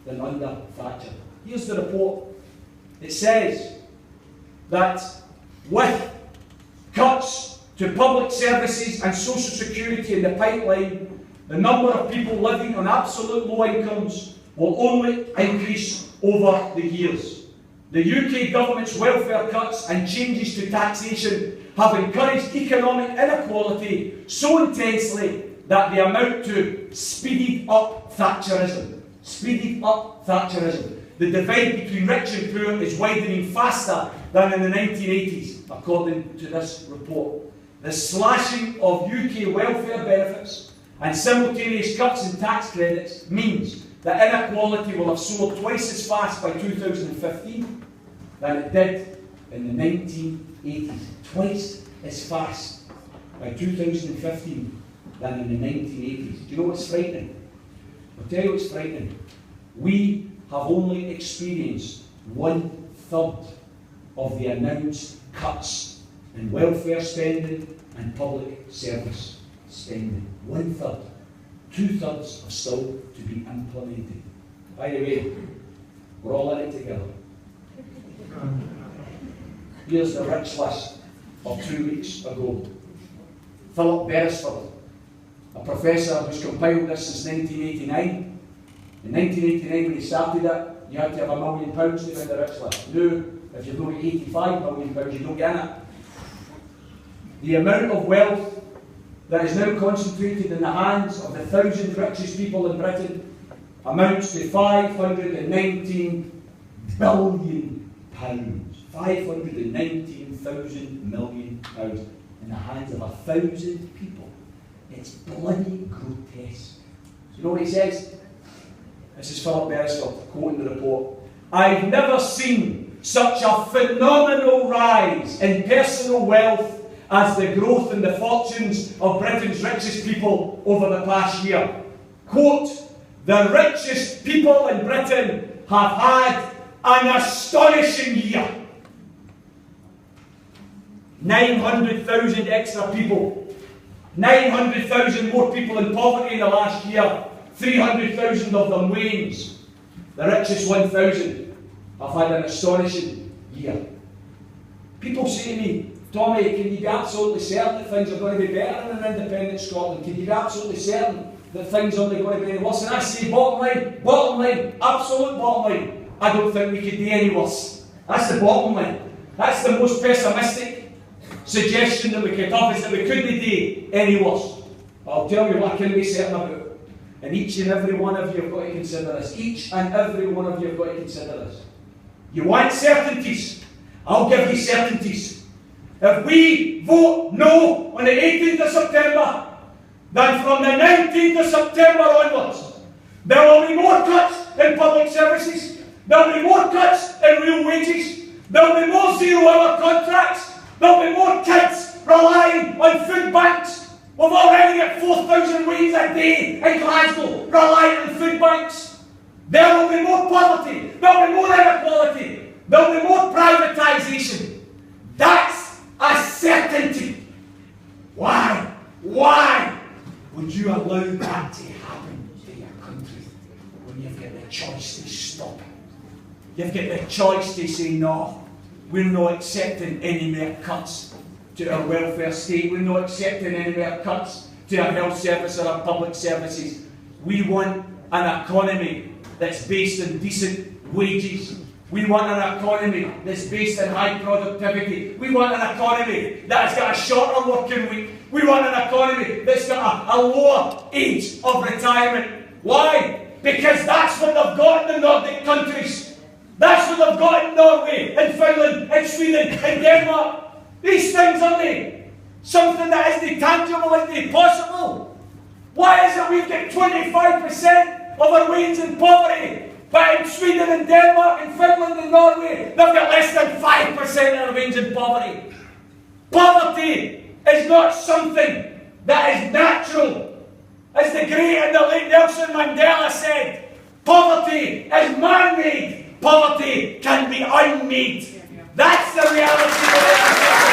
than under Thatcher. Here's the report. It says that with cuts to public services and social security in the pipeline, the number of people living on absolute low incomes will only increase over the years. The UK government's welfare cuts and changes to taxation have encouraged economic inequality so intensely that they amount to speeded up Thatcherism. Speeded up Thatcherism. The divide between rich and poor is widening faster than in the 1980s, according to this report. The slashing of UK welfare benefits and simultaneous cuts in tax credits means that inequality will have soared twice as fast by 2015 than it did in the 1980s. Twice as fast by 2015 than in the 1980s. Do you know what's frightening? I'll tell you what's frightening. We have only experienced 1/3 of the announced cuts in welfare spending and public service spending. 1/3. 2/3 are still to be implemented. By the way, we're all in it together. Here's the rich list of 2 weeks ago. Philip Beresford, a professor who's compiled this since 1989. In 1989, when he started it, you had to have £1 million to be in the rich list. Now, if you've got £85 million, you don't get it. The amount of wealth that is now concentrated in the hands of the 1,000 richest people in Britain amounts to £519 billion. £519,000 million in the hands of 1,000 people. It's bloody grotesque. So you know what he says? This is Philip Beresford quoting the report. I've never seen such a phenomenal rise in personal wealth as the growth in the fortunes of Britain's richest people over the past year. Quote, the richest people in Britain have had an astonishing year. 900,000 extra people. 900,000 more people in poverty in the last year. 300,000 of them Waynes. The richest 1,000 have had an astonishing year. People say to me, Tommy, can you be absolutely certain that things are going to be better in an independent Scotland? Can you be absolutely certain that things aren't going to be any worse? And I say, bottom line, absolute bottom line, I don't think we could do any worse. That's the bottom line. That's the most pessimistic suggestion that we could have, is that we couldn't do any worse. I'll tell you what I can be certain about. And each and every one of you have got to consider this. Each and every one of you have got to consider this. You want certainties? I'll give you certainties. If we vote no on the 18th of September, then from the 19th of September onwards, there will be more cuts in public services, there will be more cuts in real wages, there will be more zero-hour contracts, there will be more kids relying on food banks. We've already got 4,000 wages a day in Glasgow relying on food banks. There will be more poverty, there will be more inequality, there will be more privatisation. That's a certainty. Why would you allow that to happen to your country when you've got the choice to stop it? You've got the choice to say, no, we're not accepting any more cuts to our welfare state. We're not accepting any more cuts to our health service or our public services. We want an economy that's based on decent wages. We want an economy that's based on high productivity. We want an economy that's got a shorter working week. We want an economy that's got a lower age of retirement. Why? Because that's what they've got in the Nordic countries. That's what they've got in Norway, in Finland, in Sweden, in Denmark. These things, aren't they? Something that isn't tangible, isn't possible. Why is it we've got 25% of our wages in poverty, but in Sweden and Denmark and Finland and Norway, they've got less than 5% of our wages in poverty? Poverty is not something that is natural. As the great and the late Nelson Mandela said, poverty is man-made. Poverty can be unmade. That's the reality of it.